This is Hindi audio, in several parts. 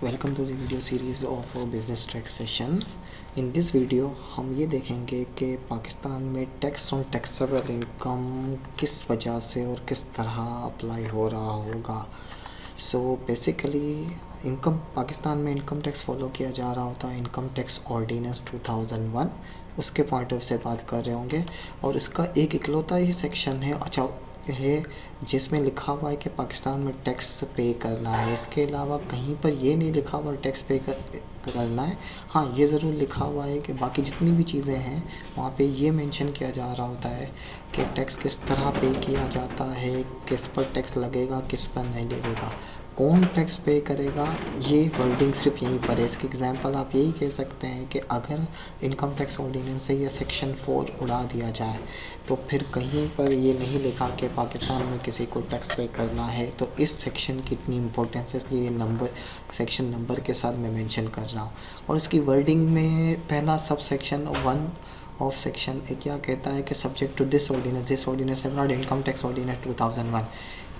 Welcome to the video series of business tax session. In this video हम ये देखेंगे कि पाकिस्तान में टैक्स ऑन टैक्सेबल इनकम किस वजह से और किस तरह अप्लाई हो रहा होगा। सो बेसिकली इनकम पाकिस्तान में इनकम टैक्स फॉलो किया जा रहा होता है इनकम टैक्स ऑर्डिनेंस 2001, उसके पॉइंट ऑफ से बात कर रहे होंगे। और इसका एक इकलौता ही सेक्शन है जिसमें लिखा हुआ है कि पाकिस्तान में टैक्स पे करना है। इसके अलावा कहीं पर ये नहीं लिखा हुआ टैक्स पे करना है। हाँ, ये ज़रूर लिखा हुआ है कि बाकी जितनी भी चीज़ें हैं वहाँ पे ये मेंशन किया जा रहा होता है कि टैक्स किस तरह पे किया जाता है, किस पर टैक्स लगेगा, किस पर नहीं लगेगा, कौन टैक्स पे करेगा। ये वर्डिंग सिर्फ यहीं पर है। इसके एग्जांपल आप यही कह सकते हैं कि अगर इनकम टैक्स ऑर्डिनेंस से या सेक्शन 4 उड़ा दिया जाए तो फिर कहीं पर ये नहीं लिखा कि पाकिस्तान में किसी को टैक्स पे करना है। तो इस सेक्शन की इतनी इंपॉर्टेंस है, इसलिए ये सेक्शन नंबर के साथ मैं मेंशन कर रहा हूँ। और इसकी वर्डिंग में पहला सब सेक्शन 1 ऑफ सेक्शन क्या कहता है कि सब्जेक्ट टू दिस ऑर्डिनेंस है not income tax ordinance 2001,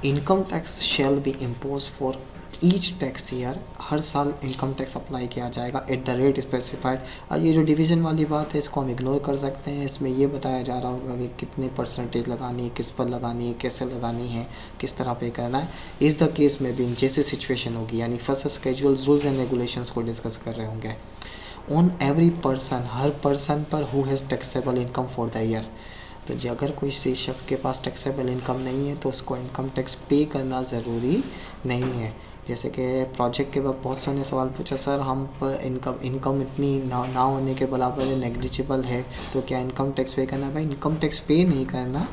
income tax shall be impose for each tax year. हर साल इनकम टैक्स अप्लाई किया जाएगा एट द रेट स्पेसिफाइड। ये जो डिवीज़न वाली बात है इसको हम इग्नोर कर सकते हैं। इसमें ये बताया जा रहा होगा कि कितने परसेंटेज लगानी है, किस पर लगानी है, कैसे लगानी है, किस तरह पे करना है। इस द केस में भी जैसे सिचुएशन होगी, यानी first schedule rules and regulations को डिस्कस कर रहे होंगे। ऑन एवरी पर्सन, हर पर्सन पर who has taxable income for the year. तो जो अगर कोई शख्स के पास टैक्सेबल इनकम नहीं है तो उसको इनकम टैक्स पे करना ज़रूरी नहीं है। जैसे कि प्रोजेक्ट के वक्त बहुत सारे सवाल पूछा, सर हम पर इनकम इतनी ना होने के बराबर है, नेग्लिजिबल है, तो क्या इनकम टैक्स पे करना है? भाई इनकम टैक्स पे नहीं करना,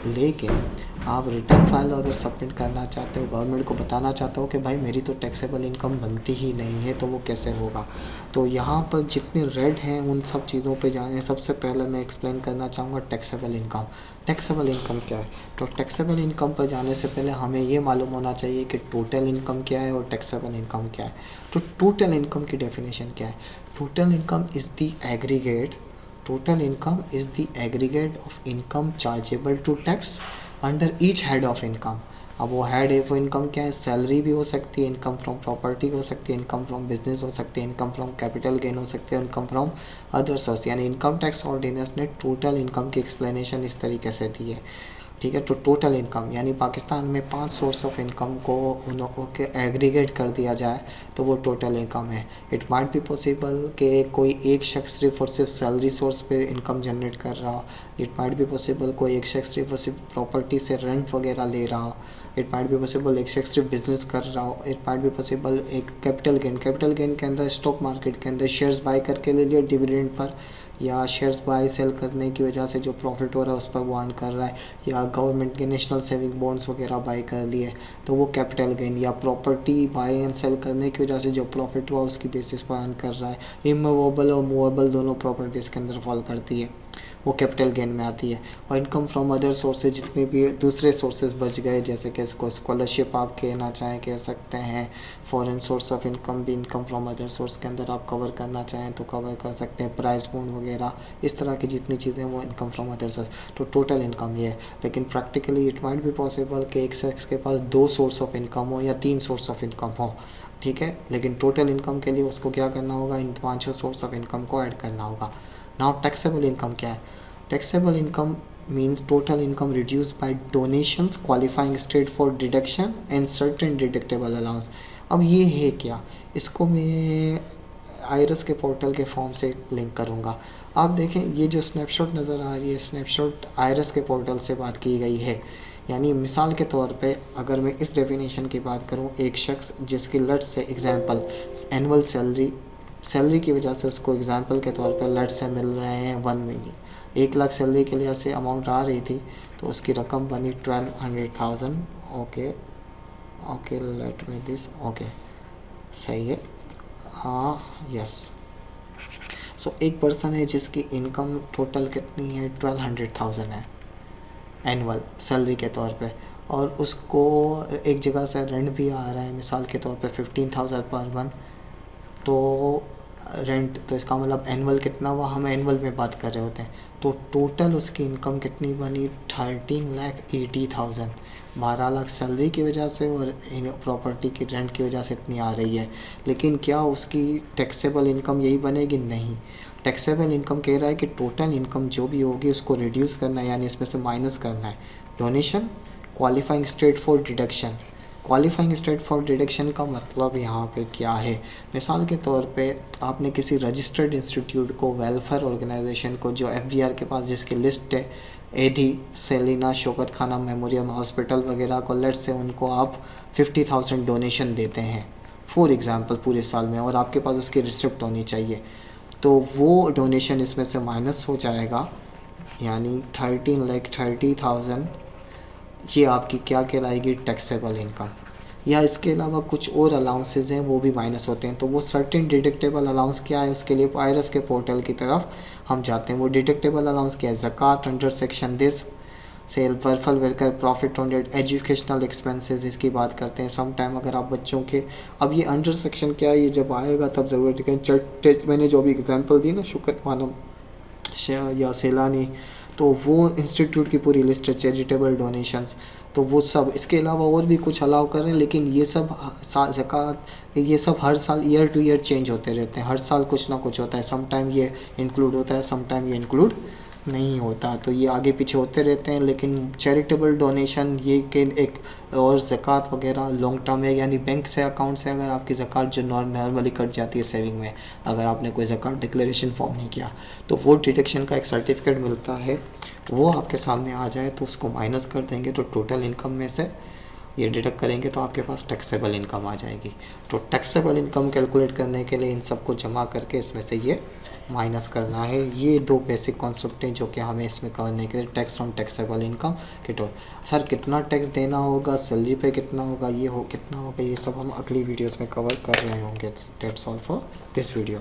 लेकिन आप रिटर्न फाइल अगर सबमिट करना चाहते हो, गवर्नमेंट को बताना चाहते हो कि भाई मेरी तो टैक्सेबल इनकम बनती ही नहीं है, तो वो कैसे होगा। तो यहाँ पर जितने रेड हैं उन सब चीज़ों पे जाएँ। सबसे पहले मैं एक्सप्लेन करना चाहूँगा टैक्सेबल इनकम। टैक्सेबल इनकम क्या है? तो टैक्सेबल इनकम पर जाने से पहले हमें ये मालूम होना चाहिए कि टोटल इनकम क्या है और टैक्सेबल इनकम क्या है। तो टोटल इनकम की डेफिनेशन क्या है? Total income is the aggregate Total income is the aggregate of income chargeable to tax under each head of income। अब वो हेड ऑफ इनकम क्या है? सैलरी भी हो सकती है, इनकम फ्रॉम प्रॉपर्टी हो सकती है, इनकम फ्रॉम बिजनेस हो सकती है, इनकम फ्रॉम कैपिटल गेन हो सकती है, इनकम फ्रॉम अदर सोर्स। यानी इनकम टैक्स ऑर्डिनेंस ने टोटल इनकम की एक्सप्लेनेशन इस तरीके से दी है। ठीक है, तो टोटल इनकम यानी पाकिस्तान में 5 सोर्स ऑफ इनकम को एग्रीगेट कर दिया जाए तो वो टोटल इनकम है। इट माइट बी पॉसिबल कि कोई एक शख्स सिर्फ और सिर्फ सैलरी सोर्स पे इनकम जनरेट कर रहा हो। इट माइट बी पॉसिबल कोई एक शख्स सिर्फ और सिर्फ प्रॉपर्टी से रेंट वगैरह ले रहा हो। इट माइट बी पॉसिबल एक शख्स सिर्फ बिजनेस कर रहा हो। इट माइट बी पॉसिबल एक कैपिटल गेन के अंदर स्टॉक मार्केट के अंदर शेयर्स बाय करके ले लिया डिविडेंड पर, या शेयर्स बाय सेल करने की वजह से जो प्रॉफिट हो रहा है उस पर वो अर्न कर रहा है, या गवर्नमेंट के नेशनल सेविंग बॉन्ड्स वगैरह बाय कर लिए तो वो कैपिटल गेन, या प्रॉपर्टी बाय एंड सेल करने की वजह से जो प्रॉफिट हुआ उसकी बेसिस पर अर्न कर रहा है। इमूवेबल और मूवेबल दोनों प्रॉपर्टीज़ के अंदर फॉल करती है, वो कैपिटल गेन में आती है। और इनकम फ्रॉम अदर सोर्सेज, जितने भी दूसरे सोर्सेज बच गए, जैसे कि इसको स्कॉलरशिप आप कहना चाहें कह सकते हैं, फॉरेन सोर्स ऑफ इनकम भी इनकम फ्रॉम अदर सोर्स के अंदर आप कवर करना चाहें तो कवर कर सकते हैं, प्राइस बॉन्ड वगैरह, इस तरह की जितनी चीज़ें वो इनकम फ्रॉम अदर सोर्स। तो टोटल इनकम ये है। लेकिन प्रैक्टिकली इट माइट भी पॉसिबल कि एक शख्स के पास 2 सोर्स ऑफ इनकम हो या 3 सोर्स ऑफ इनकम हो, ठीक है, लेकिन टोटल इनकम के लिए उसको क्या करना होगा? इन 5 सोर्स ऑफ इनकम को ऐड करना होगा। नाउ टैक्सेबल इनकम क्या है? Taxable income means total income reduced by donations qualifying state for deduction and certain deductible allowance। अब ये है क्या? इसको मैं आयरस के पोर्टल के फॉर्म से लिंक करूँगा। आप देखें ये जो स्नैपशॉट नज़र आ रही है, स्नैपशॉट आयरस के पोर्टल से बात की गई है। यानी मिसाल के तौर पे अगर मैं इस डेफिनेशन की बात करूँ, एक शख्स जिसकी लट से एग्जांपल एनुअल सैलरी की वजह से उसको एग्जांपल के तौर पे लट से मिल रहे हैं 1 मिलियन, 1 लाख सैलरी के लिए ऐसे अमाउंट आ रही थी तो उसकी रकम बनी 1200,000। Okay let me this, okay सही है, हाँ यस। सो एक पर्सन है जिसकी इनकम टोटल कितनी है? 1200,000 है एनुअल सैलरी के तौर पे, और उसको एक जगह से रेंट भी आ रहा है मिसाल के तौर पे 15,000 पर मंथ। तो रेंट, तो इसका मतलब एनुअल कितना हुआ, हम एनुअल में बात कर रहे होते हैं। तो टोटल उसकी इनकम कितनी बनी, 13,80,000। 12 लाख सैलरी की वजह से और प्रॉपर्टी की रेंट की वजह से इतनी आ रही है। लेकिन क्या उसकी टैक्सेबल इनकम यही बनेगी, नहीं। टैक्सेबल इनकम कह रहा है कि टोटल इनकम जो भी होगी उसको रिड्यूस करना है, यानी इसमें से माइनस करना है। Donation, qualifying state for deduction. Qualifying state for deduction का मतलब यहाँ पे क्या है, मिसाल के तौर पे आपने किसी रजिस्टर्ड इंस्टीट्यूट को, वेलफेयर ऑर्गेनाइजेशन को, जो एफबीआर के पास जिसकी लिस्ट है, एधी, सेलिना, शौकत खाना मेमोरियल हॉस्पिटल वगैरह को, लेट से उनको आप 50,000 डोनेशन देते हैं फॉर एग्ज़ाम्पल पूरे साल में, और आपके पास उसकी रिसिप्ट होनी चाहिए, तो वो डोनेशन इसमें से माइनस हो जाएगा, यानी 13,30,000 ये आपकी क्या कहलाएगी, टैक्सेबल इनकम। या इसके अलावा कुछ और अलाउंसेज हैं वो भी माइनस होते हैं, तो वो सर्टेन डिडक्टेबल अलाउंस क्या है, उसके लिए आयरस के पोर्टल की तरफ हम जाते हैं। वो डिडक्टेबल अलाउंस क्या है, ज़कात अंडर सेक्शन दिस, सेल परफल worker profit on educational expenses, इसकी बात करते हैं। सम टाइम अगर आप बच्चों के, अब ये अंडर सेक्शन क्या है, ये जब आएगा तब ज़रूरत है। मैंने जो भी एग्जांपल दी ना, शुक्र मानम या सेलानी, तो वो इंस्टीट्यूट की पूरी लिस्ट है, चैरिटेबल डोनेशंस, तो वो सब। इसके अलावा और भी कुछ अलाउ कर रहे हैं, लेकिन ये सब ज़कात, ये सब हर साल ईयर टू ईयर चेंज होते रहते हैं, हर साल कुछ ना कुछ होता है। सम टाइम ये इंक्लूड होता है, सम टाइम ये इंक्लूड नहीं होता, तो ये आगे पीछे होते रहते हैं। लेकिन चैरिटेबल डोनेशन ये के एक, और ज़कात वगैरह लॉन्ग टर्म है, यानी बैंक से, अकाउंट से अगर आपकी ज़कात जो नॉर्मली कट जाती है सेविंग में, अगर आपने कोई ज़कात डिक्लेरेशन फॉर्म नहीं किया, तो वो डिडक्शन का एक सर्टिफिकेट मिलता है, वो आपके सामने आ जाए तो उसको माइनस कर देंगे, तो टोटल इनकम में से ये डिडक्ट करेंगे तो आपके पास टैक्सेबल इनकम आ जाएगी। तो टैक्सेबल इनकम कैलकुलेट करने के लिए इन सबको जमा करके इसमें से ये माइनस करना है। ये दो बेसिक कॉन्सेप्ट हैं जो कि हमें इसमें करने के लिए, टैक्स ऑन टैक्सेबल इनकम के टोल। सर कितना टैक्स देना होगा, सैलरी पे कितना होगा, ये हो कितना होगा, ये सब हम अगली वीडियोस में कवर कर रहे होंगे। That's all for this video.